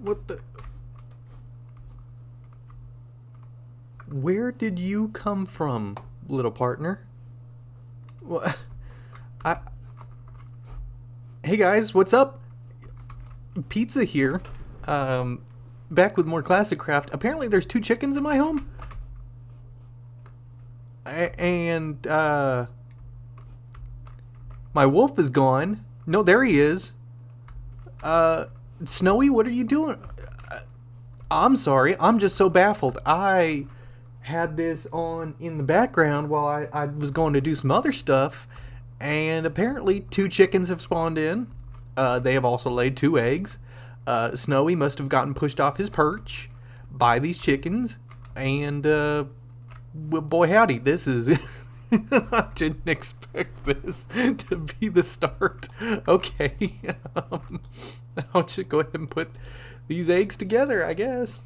What the? Where did you come from, little partner? What? I. Hey guys, what's up? Pizza here. Back with more ClassicCraft. Apparently, there's 2 chickens in my home. And my wolf is gone. No, there he is. Snowy, what are you doing? I'm sorry. I'm just so baffled. I had this on in the background while I was going to do some other stuff, and apparently 2 chickens have spawned in. They have also laid 2 eggs. Snowy must have gotten pushed off his perch by these chickens, and well, boy howdy, this is... I didn't expect this to be the start. Okay, I'll just go ahead and put these eggs together, I guess.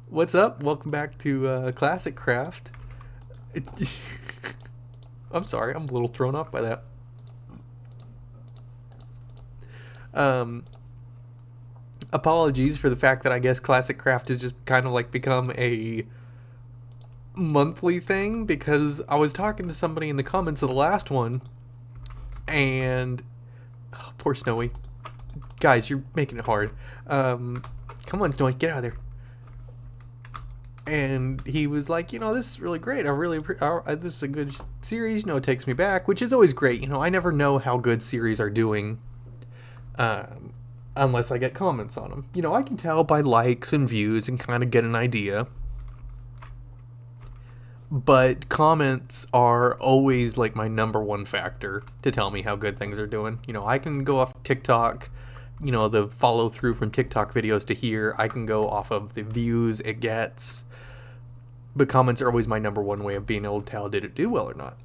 What's up? Welcome back to ClassicCraft. I'm sorry, I'm a little thrown off by that. Apologies for the fact that I guess ClassicCraft has just kind of like become a monthly thing, because I was talking to somebody in the comments of the last one, and oh, poor Snowy. Guys, you're making it hard. Come on, Snowy, get out of there. And he was like, you know, this is really great. This is a good series. You know, it takes me back, which is always great. You know, I never know how good series are doing unless I get comments on them. You know, I can tell by likes and views and kind of get an idea. But comments are always like my number one factor to tell me how good things are doing. You know, I can go off TikTok, you know, the follow through from TikTok videos to here. I can go off of the views it gets. But comments are always my number one way of being able to tell did it do well or not.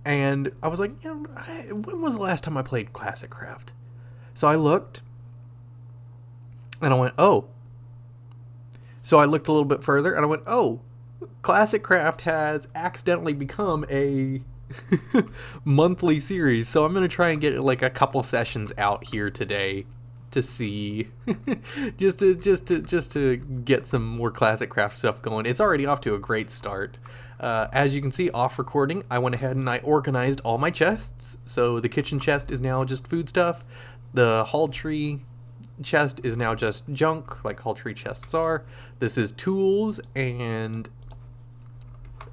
And I was like, you know, when was the last time I played ClassicCraft? So I looked, and I went, oh. So I looked a little bit further, and I went, oh. ClassicCraft has accidentally become a monthly series, so I'm gonna try and get like a couple sessions out here today to see, just to get some more ClassicCraft stuff going. It's already off to a great start. As you can see, off recording, I went ahead and I organized all my chests. So the kitchen chest is now just food stuff. The hall tree chest is now just junk, like hall tree chests are. This is tools and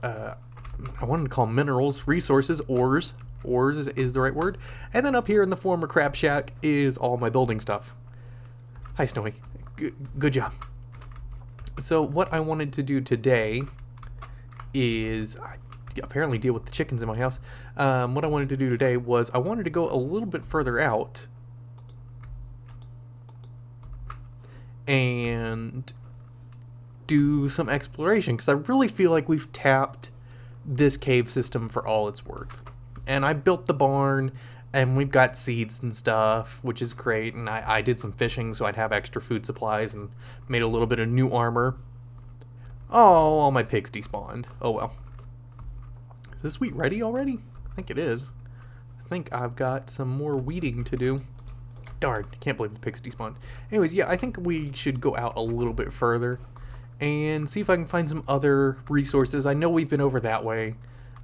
I wanted to call them minerals, resources, ores. Ores is the right word. And then up here in the former crab shack is all my building stuff. Hi, Snowy. Good job. So what I wanted to do today is apparently deal with the chickens in my house. What I wanted to do today was I wanted to go a little bit further out and do some exploration, because I really feel like we've tapped this cave system for all it's worth. And I built the barn, and we've got seeds and stuff, which is great, and I did some fishing so I'd have extra food supplies and made a little bit of new armor. Oh, all my pigs despawned. Oh well. Is this wheat ready already? I think it is. I think I've got some more weeding to do. Darn, I can't believe the pigs despawned. Anyways, yeah, I think we should go out a little bit further and see if I can find some other resources. I know we've been over that way,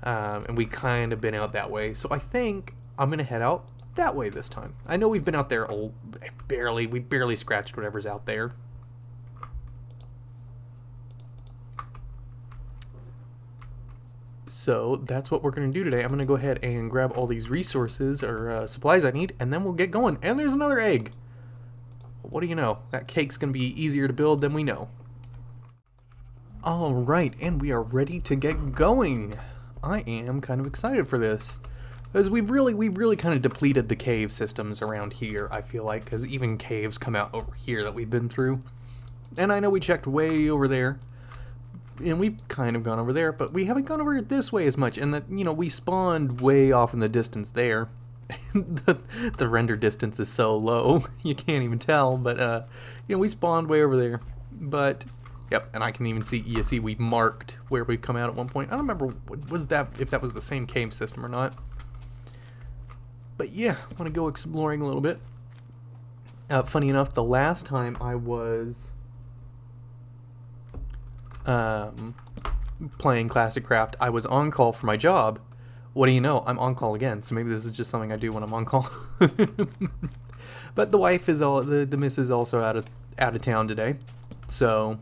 and we kind of been out that way, so I think I'm going to head out that way this time. I know we've been out there we barely scratched whatever's out there. So that's what we're going to do today. I'm going to go ahead and grab all these resources or supplies I need, and then we'll get going. And there's another egg. What do you know? That cake's going to be easier to build than we know. Alright, and we are ready to get going. I am kind of excited for this, because we've really kind of depleted the cave systems around here, I feel like, because even caves come out over here that we've been through. And I know we checked way over there, and we've kind of gone over there, but we haven't gone over this way as much, and that, you know, we spawned way off in the distance there. the render distance is so low, you can't even tell, but, you know, we spawned way over there, but... Yep, and I can even see, you see we marked where we come out at one point. I don't remember if that was the same cave system or not. But yeah, I want to go exploring a little bit. Funny enough, the last time I was playing ClassicCraft, I was on call for my job. What do you know? I'm on call again, so maybe this is just something I do when I'm on call. But the wife is the missus is also out of town today, so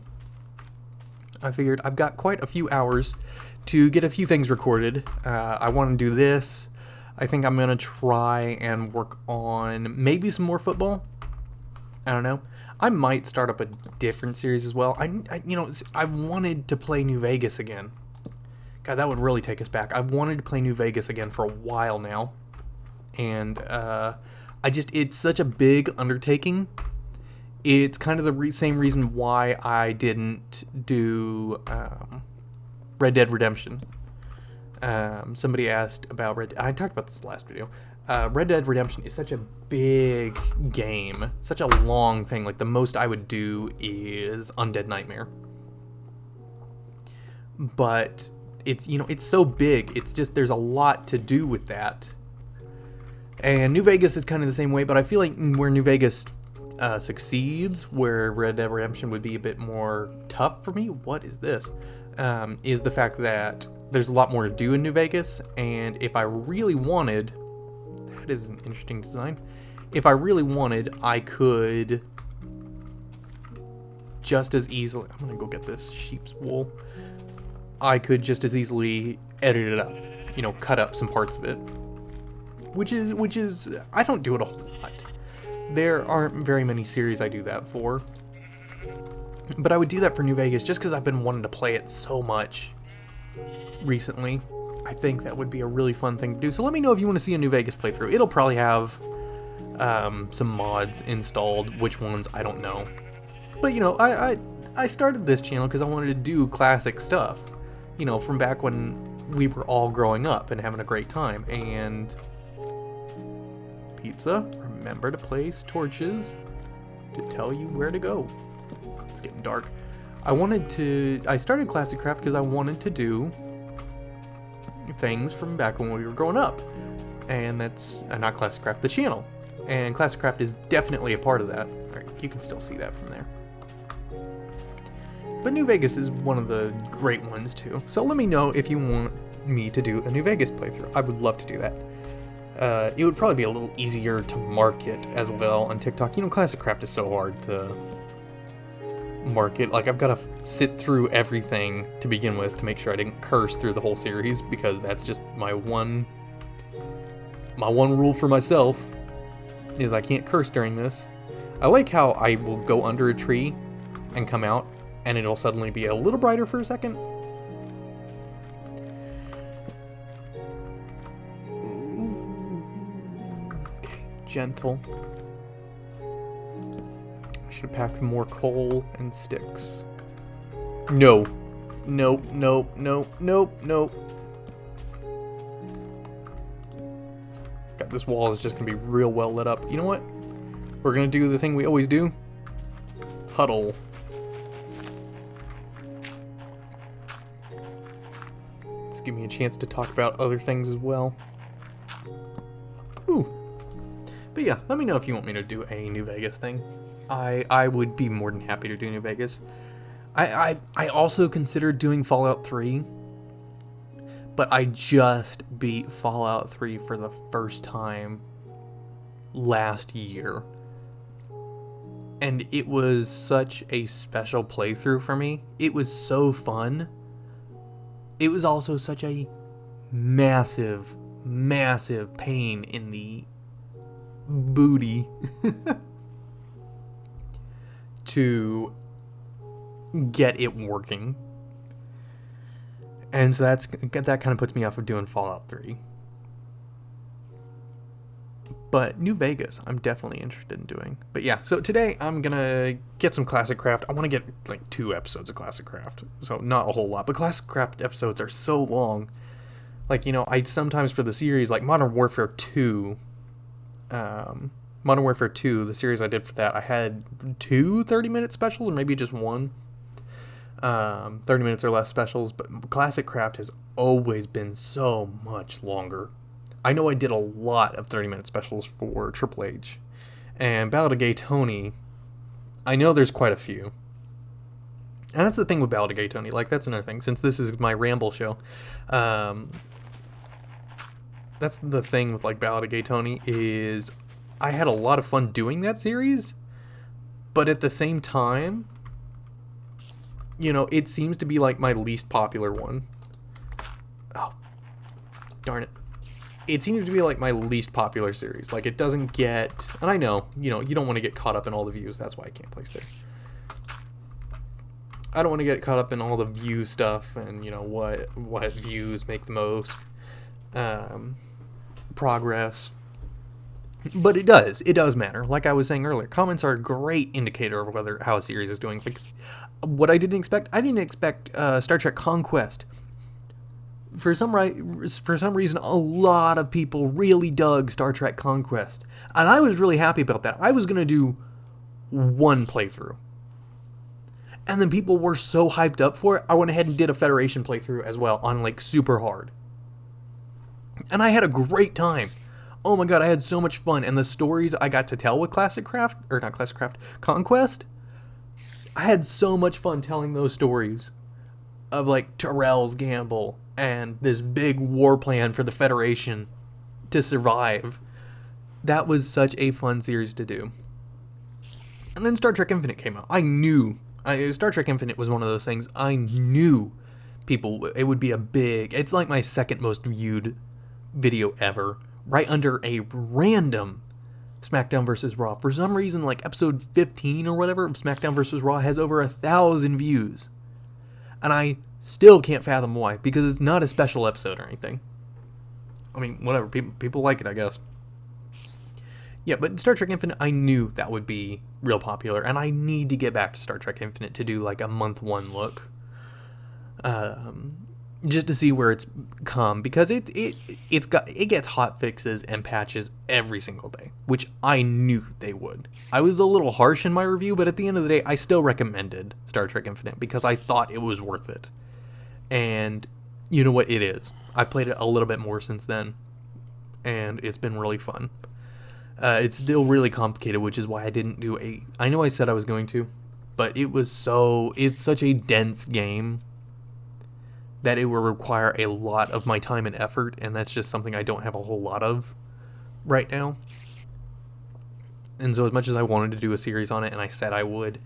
I figured I've got quite a few hours to get a few things recorded. I want to do this. I think I'm gonna try and work on maybe some more football. I don't know. I might start up a different series as well. I wanted to play New Vegas again. God, that would really take us back. I've wanted to play New Vegas again for a while now, and it's such a big undertaking. It's kind of the same reason why I didn't do Red Dead Redemption. Somebody asked about I talked about this last video. Red Dead Redemption is such a big game, such a long thing. Like, the most I would do is Undead Nightmare. But it's so big. It's just, there's a lot to do with that. And New Vegas is kind of the same way, but I feel like where New Vegas succeeds, where Red Dead Redemption would be a bit more tough for me. What is this? Is the fact that there's a lot more to do in New Vegas, and if I really wanted, that is an interesting design. If I really wanted, I could just as easily, I'm gonna go get this sheep's wool. I could just as easily edit it up, cut up some parts of it. Which is, I don't do it a whole lot. There aren't very many series I do that for. But I would do that for New Vegas just because I've been wanting to play it so much recently. I think that would be a really fun thing to do. So let me know if you want to see a New Vegas playthrough. It'll probably have some mods installed. Which ones, I don't know. But, I started this channel because I wanted to do classic stuff. From back when we were all growing up and having a great time. And pizza, remember to place torches to tell you where to go. It's getting dark. I started ClassicCraft because I wanted to do things from back when we were growing up. And that's not ClassicCraft, the channel. And ClassicCraft is definitely a part of that. Alright, you can still see that from there. But New Vegas is one of the great ones too. So let me know if you want me to do a New Vegas playthrough. I would love to do that. It would probably be a little easier to market as well on TikTok. ClassicCraft is so hard to market. Like, I've got to sit through everything to begin with to make sure I didn't curse through the whole series, because that's just my one rule for myself, is I can't curse during this. I like how I will go under a tree and come out, and it'll suddenly be a little brighter for a second. Okay, gentle. I should have packed more coal and sticks. No. Nope, nope, nope, nope, nope. God, this wall is just gonna be real well lit up. You know what? We're gonna do the thing we always do. Huddle. Give me a chance to talk about other things as well. Ooh. But yeah, let me know if you want me to do a New Vegas thing. I would be more than happy to do New Vegas. I also considered doing Fallout 3, but I just beat Fallout 3 for the first time last year. And it was such a special playthrough for me. It was so fun. It was also such a massive, massive pain in the booty to get it working. And so that kind of puts me off of doing Fallout 3. But New Vegas, I'm definitely interested in doing. But yeah, so today I'm gonna get some ClassicCraft. I want to get like 2 episodes of ClassicCraft, so not a whole lot. But ClassicCraft episodes are so long. Like, I sometimes for the series, like Modern Warfare 2, the series I did for that, I had 2 30-minute specials, or maybe just one 30 minutes or less specials. But ClassicCraft has always been so much longer. I know I did a lot of 30-minute specials for Triple H, And Ballad of Gay Tony, I know there's quite a few. And that's the thing with Ballad of Gay Tony. Like, that's another thing. Since this is my ramble show, that's the thing with, like, Ballad of Gay Tony is I had a lot of fun doing that series, but at the same time, you know, it seems to be, like, my least popular one. Oh, darn it. It seems to be, like, my least popular series. Like, it doesn't get... And I know, you don't want to get caught up in all the views. That's why I can't place there. I don't want to get caught up in all the view stuff and, what views make the most progress. But it does matter. Like I was saying earlier, comments are a great indicator of how a series is doing. Like, what I didn't expect Star Trek Conquest. For some reason, a lot of people really dug Star Trek Conquest, and I was really happy about that. I was gonna do one playthrough, and then people were so hyped up for it, I went ahead and did a Federation playthrough as well on, like, super hard, and I had a great time. Oh my god, I had so much fun, and the stories I got to tell with Conquest, I had so much fun telling those stories of, like, Terrell's gamble and this big war plan for the Federation to survive. That was such a fun series to do. And then Star Trek Infinite came out. Star Trek Infinite was one of those things I knew it would be it's like my second most viewed video ever, right under a random SmackDown vs. Raw. For some reason, like, episode 15 or whatever of SmackDown vs. Raw has over 1,000 views. And I still can't fathom why, because it's not a special episode or anything. I mean, whatever, people like it, I guess. Yeah, but Star Trek Infinite, I knew that would be real popular, and I need to get back to Star Trek Infinite to do, like, a month one look. Just to see where it's come, because it gets hot fixes and patches every single day, which I knew they would. I was a little harsh in my review, but at the end of the day, I still recommended Star Trek Infinite because I thought it was worth it. And you know what, it is. I played it a little bit more since then, and it's been really fun. It's still really complicated, which is why I didn't do I know I said I was going to, but it's such a dense game that it will require a lot of my time and effort, and that's just something I don't have a whole lot of right now. And so as much as I wanted to do a series on it, and I said I would,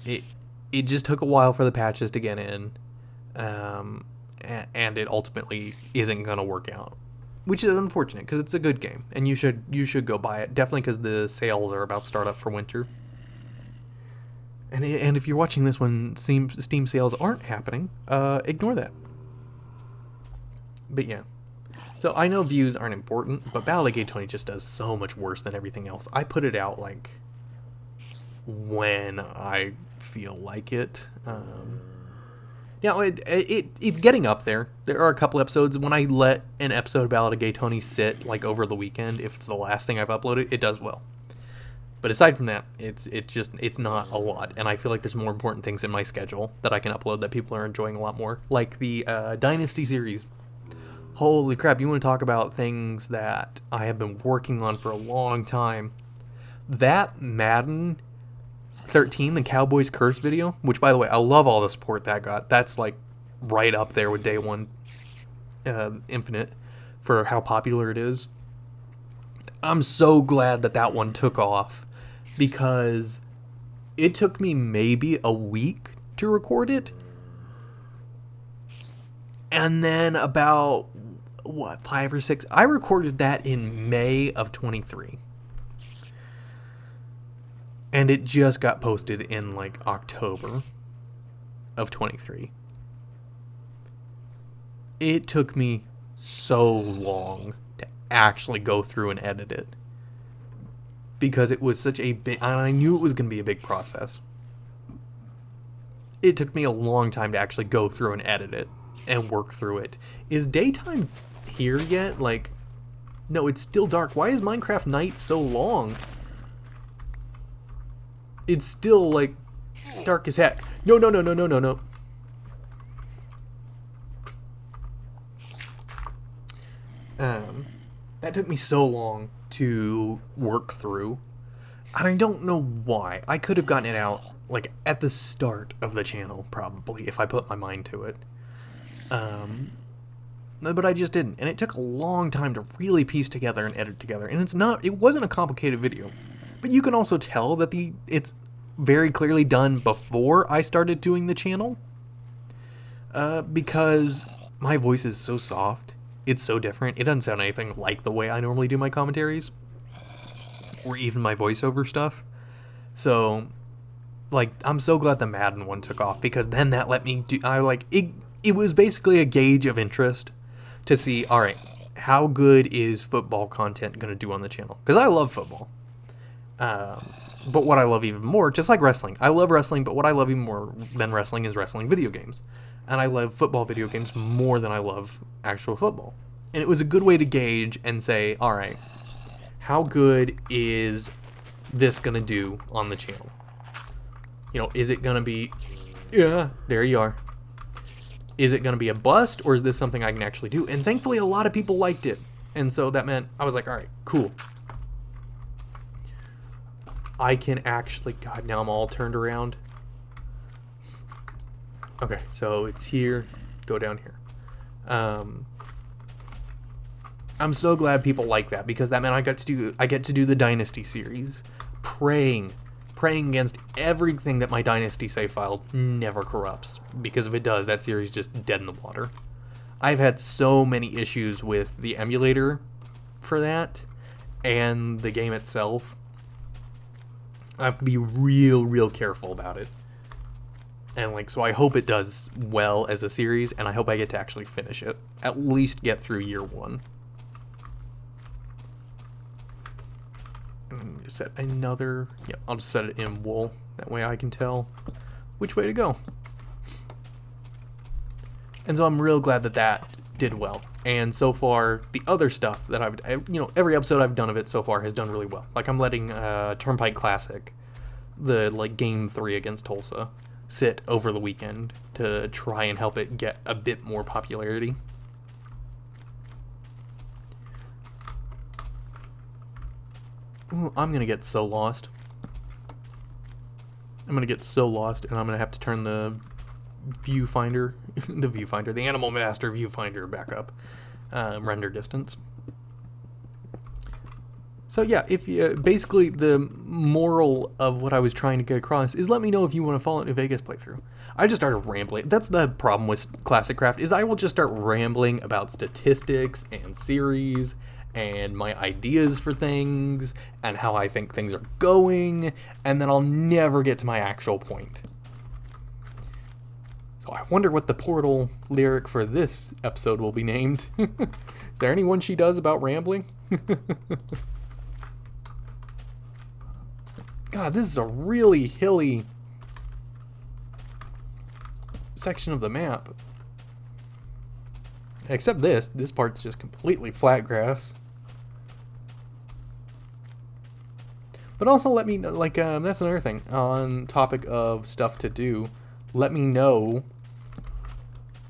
it just took a while for the patches to get in, and it ultimately isn't going to work out, which is unfortunate because it's a good game, and you should go buy it, definitely, because the sales are about to start up for winter. And if you're watching this when Steam sales aren't happening, ignore that. But yeah, so I know views aren't important, but Ballad of Gay Tony just does so much worse than everything else. I put it out, like, when I feel like it. It's getting up there. There are a couple episodes, when I let an episode of Ballad of Gay Tony sit, like, over the weekend, if it's the last thing I've uploaded, it does well. But aside from that, it's not a lot, and I feel like there's more important things in my schedule that I can upload that people are enjoying a lot more, like the Dynasty series. Holy crap, you want to talk about things that I have been working on for a long time. That Madden 13, the Cowboys Curse video, which, by the way, I love all the support that got. That's, like, right up there with Day 1 Infinite for how popular it is. I'm so glad that one took off, because it took me maybe a week to record it, and then about 5 or 6, I recorded that in May of 23, and it just got posted in, like, October of 23. It took me so long to actually go through and edit it, because it was such a big, I knew it was going to be a big process. It took me a long time to actually go through and edit it and work through it. Is daytime here yet? Like, no, it's still dark. Why is Minecraft night so long? It's still, like, dark as heck. No. That took me so long to work through, And I don't know why. I could have gotten it out, like, at the start of the channel, probably, if I put my mind to it. But I just didn't. And it took a long time to really piece together and edit together. And it wasn't a complicated video. But you can also tell that it's very clearly done before I started doing the channel. Because my voice is so soft. It's so different. It doesn't sound anything like the way I normally do my commentaries. Or even my voiceover stuff. So, like, I'm so glad the Madden one took off, because then that let me do, it was basically a gauge of interest to see, alright, how good is football content going to do on the channel? Because I love football. But what I love even more, just like wrestling, I love wrestling, but what I love even more than wrestling is wrestling video games. And I love football video games more than I love actual football. And it was a good way to gauge and say, alright, how good is this going to do on the channel? You know, is it going to be, yeah, there you are. Is it going to be a bust, or is this something I can actually do? And thankfully, a lot of people liked it. And so that meant, I was like, all right, cool. I can actually, God, now I'm all turned around. Okay, so it's here, go down here. I'm so glad people like that, because that meant I get to do the Dynasty series, praying against everything that my Dynasty save file never corrupts, because if it does, that series is just dead in the water. I've had so many issues with the emulator for that, and the game itself. I have to be real careful about it. And like, so I hope it does well as a series, and I hope I get to actually finish it. At least get through year 1. Set another, yeah, I'll just set it in wool. That way I can tell which way to go. And so I'm real glad that that did well. And so far, the other stuff that every episode I've done of it so far has done really well. Like, I'm letting Turnpike Classic, the, like, Game 3 against Tulsa, sit over the weekend to try and help it get a bit more popularity. Ooh, I'm gonna get so lost. I'm gonna get so lost, and I'm gonna have to turn the viewfinder, the Animal Master viewfinder back up. Render distance. So yeah, if you, basically the moral of what I was trying to get across is, let me know if you want to follow New Vegas playthrough. I just started rambling. That's the problem with ClassicCraft, is I will just start rambling about statistics and series and my ideas for things and how I think things are going, and then I'll never get to my actual point. So I wonder what the Portal lyric for this episode will be named. Is there anyone she does about rambling? God, this is a really hilly section of the map. Except this part's just completely flat grass. But also let me know, like, that's another thing, on topic of stuff to do, let me know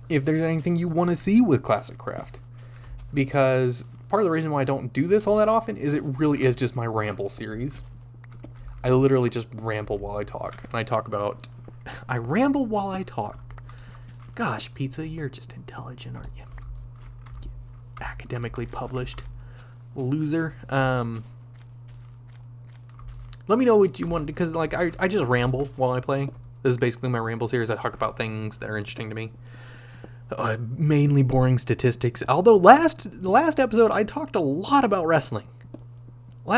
if there's anything you want to see with ClassicCraft. Because part of the reason why I don't do this all that often is it really is just my ramble series. I literally just ramble while I talk. And I talk about... I ramble while I talk. Gosh, Pizza, you're just intelligent, aren't you? Academically published loser. Let me know what you want, because like I just ramble while I play. This is basically my ramble series. I talk about things that are interesting to me. Mainly boring statistics. Although last episode I talked a lot about wrestling. And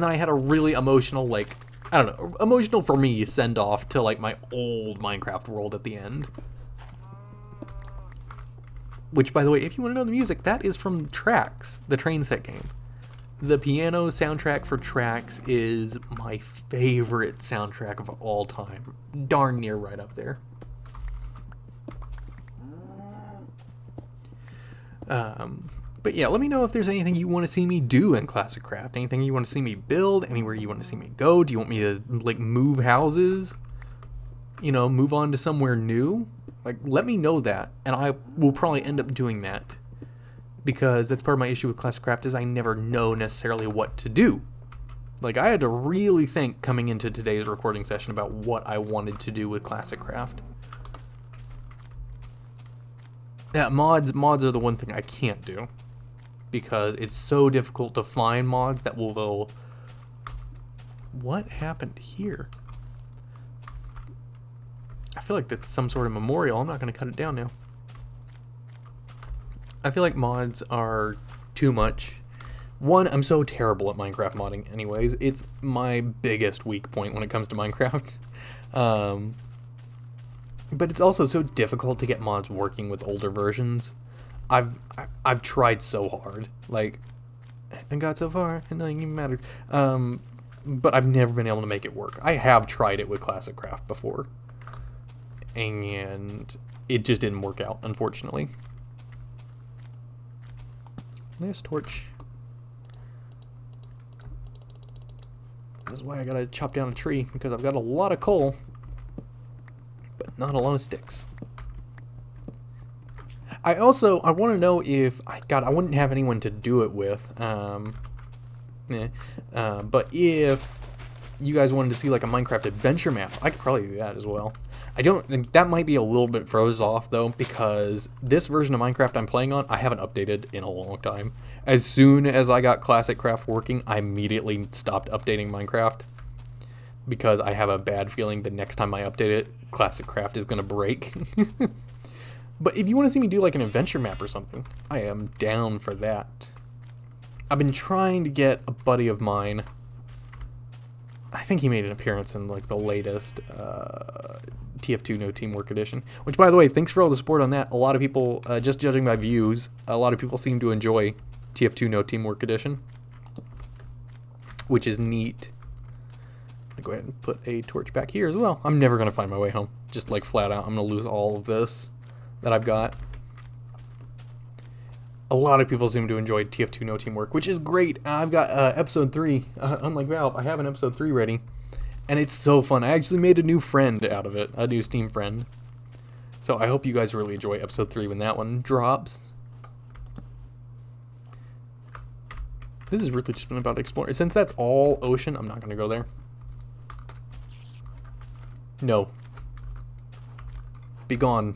then I had a really emotional, like, I don't know, emotional for me send off to like my old Minecraft world at the end. Which, by the way, if you want to know the music, that is from Tracks, the train set game. The piano soundtrack for Tracks is my favorite soundtrack of all time. Darn near right up there. But yeah, let me know if there's anything you want to see me do in ClassicCraft. Anything you want to see me build, anywhere you want to see me go. Do you want me to, like, move houses? You know, move on to somewhere new? Like, let me know that, and I will probably end up doing that. Because that's part of my issue with ClassicCraft, is I never know necessarily what to do. Like, I had to really think coming into today's recording session about what I wanted to do with ClassicCraft. Yeah, mods are the one thing I can't do. Because it's so difficult to find mods that will... What happened here? I feel like that's some sort of memorial. I'm not going to cut it down now. I feel like mods are too much. One, I'm so terrible at Minecraft modding anyways. It's my biggest weak point when it comes to Minecraft. But it's also so difficult to get mods working with older versions. I've tried so hard. Like, and got so far, and nothing even mattered. But I've never been able to make it work. I have tried it with ClassicCraft before. And it just didn't work out, unfortunately. Nice torch. This is why I gotta chop down a tree, because I've got a lot of coal, but not a lot of sticks. I want to know if, I wouldn't have anyone to do it with, but if you guys wanted to see like a Minecraft adventure map, I could probably do that as well. I don't think that might be a little bit froze off though, because this version of Minecraft I'm playing on, I haven't updated in a long time. As soon as I got ClassicCraft working, I immediately stopped updating Minecraft, because I have a bad feeling the next time I update it, ClassicCraft is going to break. But if you want to see me do like an adventure map or something, I am down for that. I've been trying to get a buddy of mine. I think he made an appearance in like the latest TF2 No Teamwork edition. Which, by the way, thanks for all the support on that. A lot of people, just judging by views, a lot of people seem to enjoy TF2 No Teamwork edition, which is neat. I'm gonna go ahead and put a torch back here as well. I'm never gonna find my way home. Just like flat out, I'm gonna lose all of this that I've got. A lot of people seem to enjoy TF2 No Teamwork, which is great. I've got episode 3. Unlike Valve, I have an episode 3 ready. And it's so fun. I actually made a new friend out of it. A new Steam friend. So I hope you guys really enjoy episode 3 when that one drops. This has really just been about exploring. Since that's all ocean, I'm not going to go there. No. Be gone.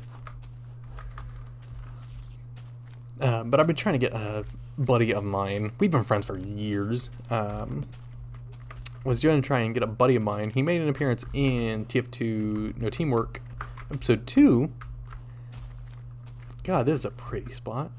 But I've been trying to get a buddy of mine. We've been friends for years. Was going to try and get a buddy of mine. He made an appearance in TF2 No Teamwork episode 2. God, this is a pretty spot.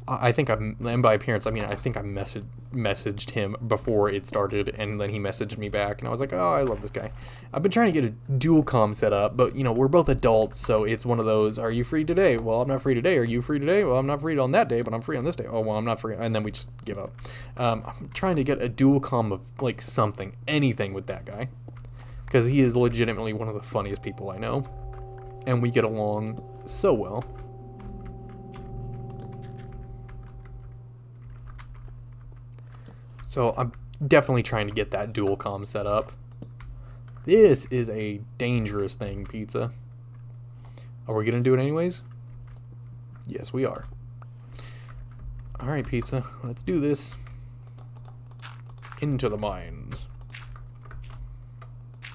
I think and by appearance, I mean, I think I messaged him before it started, and then he messaged me back, and I was like, oh, I love this guy. I've been trying to get a dual comm set up, but, you know, we're both adults, so it's one of those, are you free today? Well, I'm not free today. Are you free today? Well, I'm not free on that day, but I'm free on this day. Oh, well, I'm not free, and then we just give up. I'm trying to get a dual comm of, like, something, anything with that guy, because he is legitimately one of the funniest people I know, and we get along so well. So I'm definitely trying to get that dual comm set up. This is a dangerous thing, Pizza. Are we going to do it anyways? Yes, we are. Alright, Pizza. Let's do this. Into the mines.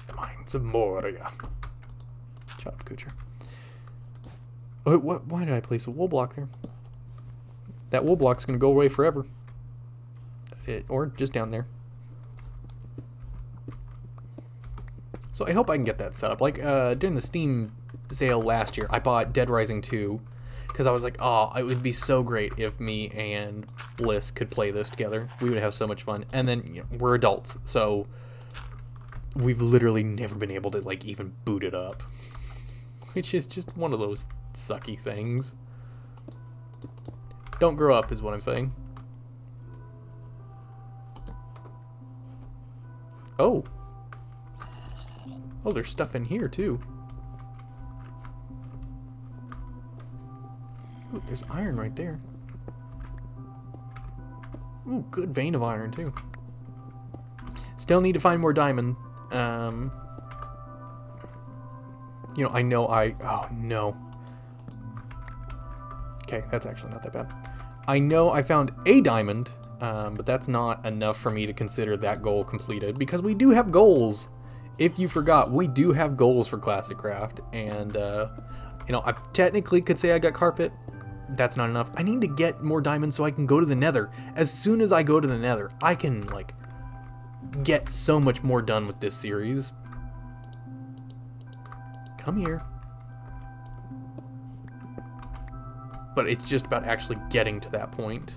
The mines of Moria. Shut up, Kootra. Oh, why did I place a wool block there? That wool block's going to go away forever. Or just down there. So I hope I can get that set up. Like, during the Steam sale last year, I bought Dead Rising 2, because I was like, oh, it would be so great if me and Bliss could play this together. We would have so much fun. And then, you know, we're adults, so we've literally never been able to, like, even boot it up. Which is just one of those sucky things. Don't grow up, is what I'm saying. Oh. Oh, there's stuff in here, too. Ooh, there's iron right there. Ooh, good vein of iron, too. Still need to find more diamond. You know, oh, no. Okay, that's actually not that bad. I know I found a diamond But that's not enough for me to consider that goal completed, because we do have goals. If you forgot, we do have goals for ClassicCraft, and you know, I technically could say I got carpet. That's not enough. I need to get more diamonds so I can go to the Nether. As soon as I go to the Nether, I can like get so much more done with this series. Come here. But it's just about actually getting to that point.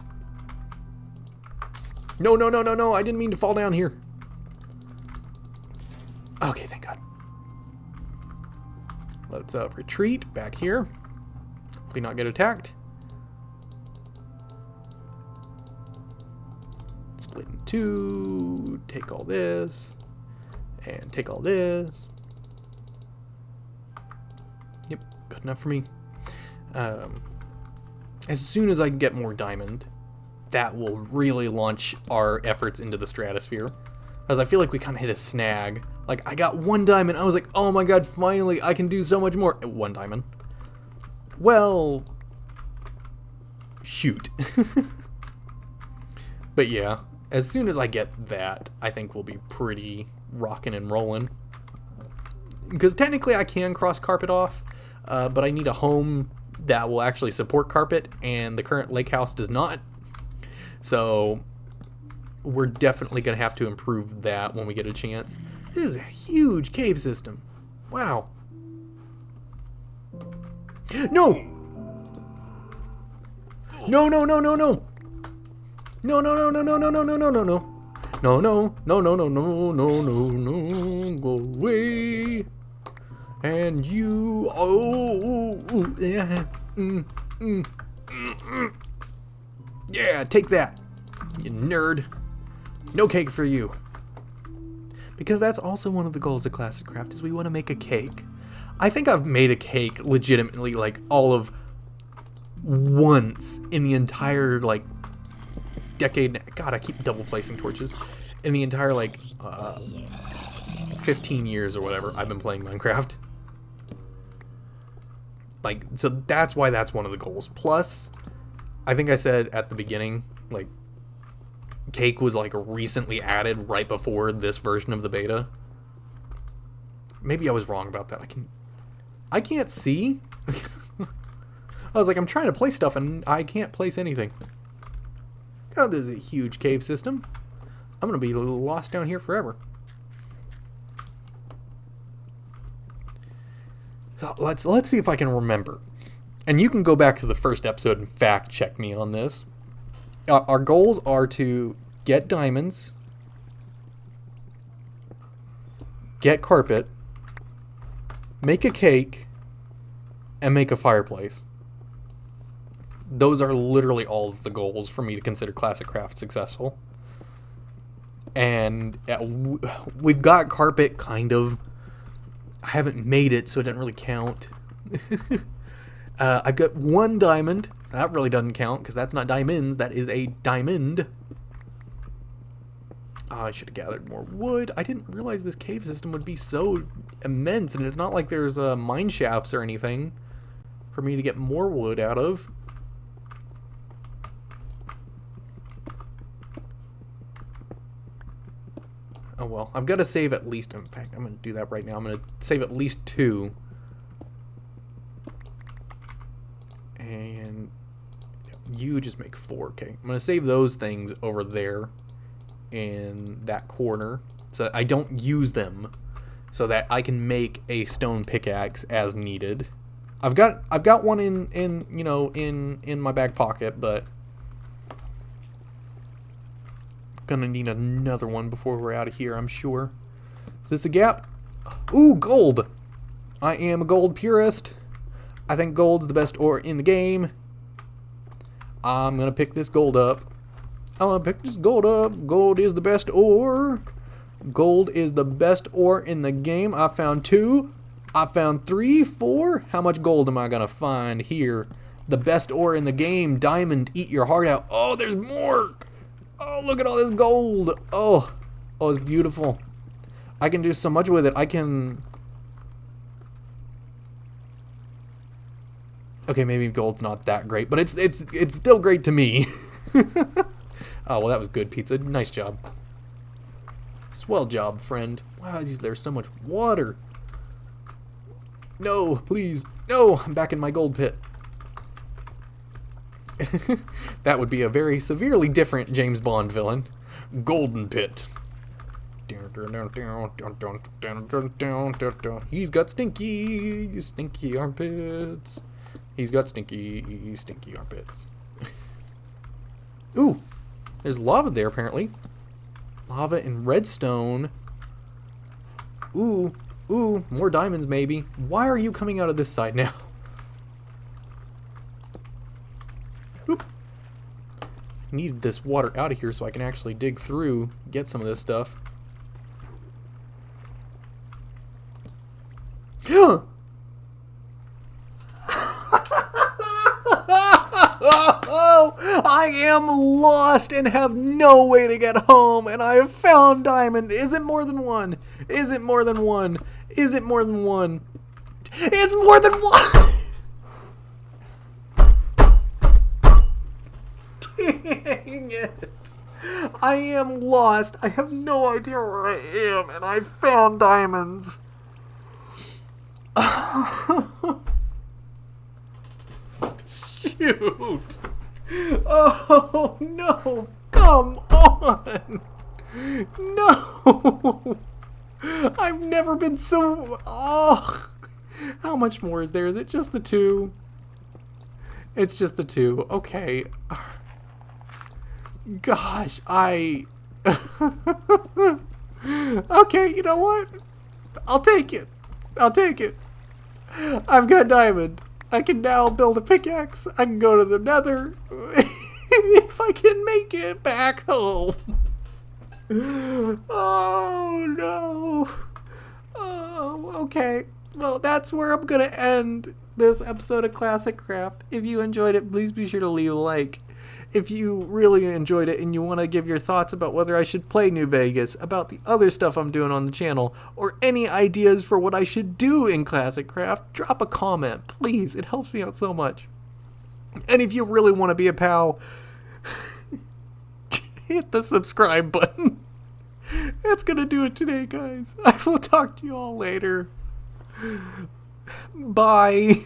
No, no, no, no, no. I didn't mean to fall down here. Okay, thank God. Let's retreat back here. Hopefully not get attacked. Split in two. Take all this. And take all this. Yep, good enough for me. As soon as I can get more diamond, that will really launch our efforts into the stratosphere. Because I feel like we kind of hit a snag. Like, I got 1 diamond. I was like, oh my god, finally, I can do so much more. 1 diamond. Well, shoot. But yeah, as soon as I get that, I think we'll be pretty rocking and rolling. Because technically I can cross carpet off, but I need a home that will actually support carpet, and the current lake house does not. So we're definitely going to have to improve that when we get a chance. This is a huge cave system. Wow. No! No, no, no, no, no! No, no, no, no, no, no, no, no, no, no, no. No, no, no, no, no, no, no, no, no, go away. And you, yeah, yeah, take that, you nerd. No cake for you. Because that's also one of the goals of ClassicCraft, is we want to make a cake. I think I've made a cake legitimately like all of once in the entire like decade. God, I keep double placing torches. In the entire like 15 years or whatever I've been playing Minecraft. Like, so that's why that's one of the goals. Plus, I think I said at the beginning, like, cake was like recently added right before this version of the beta. Maybe I was wrong about that. I can't see. I was like, I'm trying to place stuff and I can't place anything. Oh, this is a huge cave system. I'm gonna be lost down here forever. So let's see if I can remember. And you can go back to the first episode and fact check me on this. Our goals are to get diamonds, get carpet, make a cake, and make a fireplace. Those are literally all of the goals for me to consider ClassicCraft successful. And we've got carpet, kind of. I haven't made it, so it doesn't really count. I've got 1 diamond. That really doesn't count, because that's not diamonds. That is a diamond. I should have gathered more wood. I didn't realize this cave system would be so immense, and it's not like there's mine shafts or anything for me to get more wood out of. Oh well, I've got to save at least, in fact, I'm going to do that right now. I'm going to save at least 2. And you just make 4, okay. I'm going to save those things over there in that corner so that I don't use them, so that I can make a stone pickaxe as needed. I've got one in you know, in my back pocket, but gonna need another one before we're out of here, I'm sure. Is this a gap? Ooh, gold! I am a gold purist. I think gold's the best ore in the game. I'm gonna pick this gold up. I'm gonna pick this gold up. Gold is the best ore. Gold is the best ore in the game. I found 2. I found 3, 4. How much gold am I gonna find here? The best ore in the game. Diamond, eat your heart out. Oh, there's more! Oh, look at all this gold. Oh, it's beautiful. I can do so much with it. I can... Okay, maybe gold's not that great, but it's still great to me. Oh, well, that was good pizza. Nice job. Swell job, friend. Wow, there's so much water. No, please. No, I'm back in my gold pit. That would be a very severely different James Bond villain. Golden Pit. He's got stinky armpits. He's got stinky armpits. Ooh, there's lava there apparently. Lava and redstone. Ooh, more diamonds maybe. Why are you coming out of this side now? Oop. Needed this water out of here so I can actually dig through, get some of this stuff. I am lost and have no way to get home, and I have found diamond. Is it more than one? Is it more than one? Is it more than one? It's more than one! Dang it. I am lost. I have no idea where I am, and I found diamonds. Shoot. Oh, no. Come on. No. I've never been so... Oh. How much more is there? Is it just the 2? It's just the 2. Okay. Gosh, Okay, you know what? I'll take it. I've got diamond. I can now build a pickaxe. I can go to the Nether. If I can make it back home. Oh, no. Oh, okay. Well, that's where I'm going to end this episode of Classic Craft. If you enjoyed it, please be sure to leave a like. If you really enjoyed it and you want to give your thoughts about whether I should play New Vegas, about the other stuff I'm doing on the channel, or any ideas for what I should do in Classic Craft, drop a comment, please. It helps me out so much. And if you really want to be a pal, hit the subscribe button. That's going to do it today, guys. I will talk to you all later. Bye.